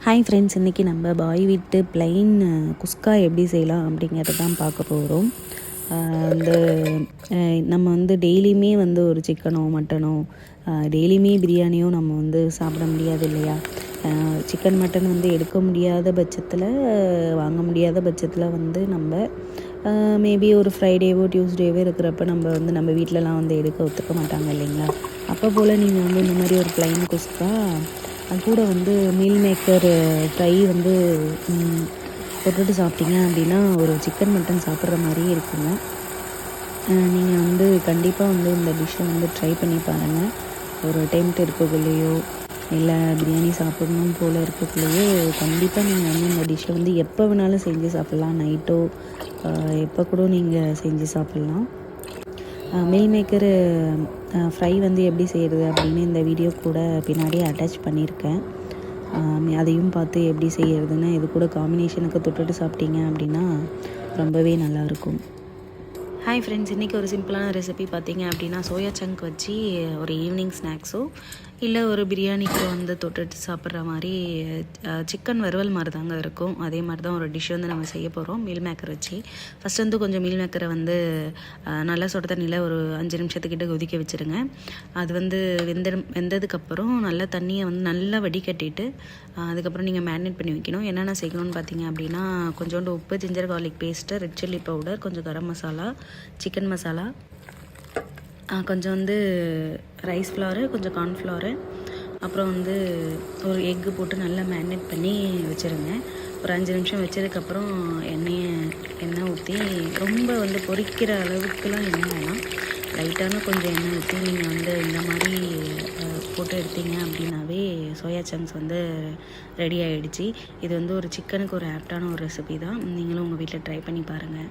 Hi friends, இன்றைக்கி நம்ம பாய் வீட்டு ப்ளைன் குஸ்கா எப்படி செய்யலாம் அப்படிங்கிறத தான் பார்க்க போகிறோம். வந்து நம்ம வந்து டெய்லியுமே வந்து ஒரு சிக்கனோ மட்டனோ டெய்லியுமே பிரியாணியோ நம்ம வந்து சாப்பிட முடியாது இல்லையா. சிக்கன் மட்டன் வந்து எடுக்க முடியாத பட்சத்தில், வாங்க முடியாத பட்சத்தில் வந்து நம்ம மேபி ஒரு ஃப்ரைடேவோ டியூஸ்டேவோ இருக்கிறப்ப நம்ம வீட்டிலலாம் வந்து எடுக்க ஒத்துக்க மாட்டாங்க இல்லைங்களா. அப்போ போல் நீங்கள் வந்து இந்த மாதிரி ஒரு ப்ளைன் குஸ்கா, அது கூட வந்து மீல் மேக்கர் ஃப்ரை வந்து தொட்டுட்டு சாப்பிட்டீங்க அப்படின்னா ஒரு சிக்கன் மட்டன் சாப்பிட்ற மாதிரியே இருக்குங்க. நீங்கள் வந்து கண்டிப்பாக வந்து இந்த டிஷ்ஷை வந்து ட்ரை பண்ணி பாருங்கள். ஒரு டெம்ட் இருக்கக்குள்ளேயோ இல்லை பிரியாணி சாப்பிடணும் போல் இருக்கக்குள்ளேயோ கண்டிப்பாக நீங்கள் வந்து இந்த டிஷ்ஷை வந்து எப்போ வேணாலும் செஞ்சு சாப்பிட்லாம். நைட்டோ எப்போ கூட நீங்கள் செஞ்சு சாப்பிட்லாம். மீல் மேக்கரு ஃப்ரை வந்து எப்படி செய்கிறது அப்படின்னு இந்த வீடியோ கூட பின்னாடியே அட்டாச் பண்ணியிருக்கேன். அதையும் பார்த்து எப்படி செய்கிறதுன்னு இது கூட காம்பினேஷனுக்கு தொட்டுட்டு சாப்பிட்டீங்க அப்படின்னா ரொம்பவே நல்லாயிருக்கும். ஹாய் ஃப்ரெண்ட்ஸ், இன்றைக்கி ஒரு சிம்பிளான ரெசிபி பார்த்தீங்க அப்படின்னா சோயா சங்க் வச்சு ஒரு ஈவினிங் ஸ்நாக்ஸோ இல்லை ஒரு பிரியாணிக்கு வந்து தொட்டுட்டு சாப்பிட்ற மாதிரி சிக்கன் வறுவல் மாதிரி தாங்க இருக்கும். அதே மாதிரி தான் ஒரு டிஷ் வந்து நம்ம செய்ய போகிறோம் மீல் மேக்கர் வச்சு. ஃபஸ்ட் வந்து கொஞ்சம் மீல் மேக்கரை வந்து நல்லா சுட தண்ணியில் ஒரு 5 நிமிஷத்துக்கிட்ட கொதிக்க வச்சுருங்க. அது வந்து வெந்ததுக்கப்புறம் நல்லா தண்ணியை வந்து நல்லா வடிகட்டிட்டு அதுக்கப்புறம் நீங்கள் மேரினேட் பண்ணி வைக்கணும். என்னென்ன செய்யணும்னு பார்த்தீங்க அப்படின்னா கொஞ்சோண்டு உப்பு, ginger garlic paste, red chilli powder, கொஞ்சம் கரம் மசாலா, சிக்கன் மசாலா, கொஞ்சம் வந்து ரைஸ் ஃப்ளவரு, கொஞ்சம் கார்ன்ஃப்ளவரு, அப்புறம் வந்து ஒரு எக்கு போட்டு நல்லா மேரினேட் பண்ணி வச்சுருங்க. ஒரு 5 நிமிஷம் வச்சதுக்கப்புறம் எண்ணெய் ஊற்றி, ரொம்ப வந்து பொரிக்கிற அளவுக்குலாம் எண்ணெய் வேணாம், லைட்டான கொஞ்சம் எண்ணெய் ஊற்றி நீங்கள் வந்து இந்த மாதிரி போட்டு எடுத்தீங்க அப்படின்னாவே சோயா சங்க்ஸ் வந்து ரெடி ஆகிடுச்சு. இது வந்து ஒரு சிக்கனுக்கு ஒரு ஆப்டான ஒரு ரெசிபி தான். நீங்களும் உங்கள் வீட்டில் ட்ரை பண்ணி பாருங்கள்.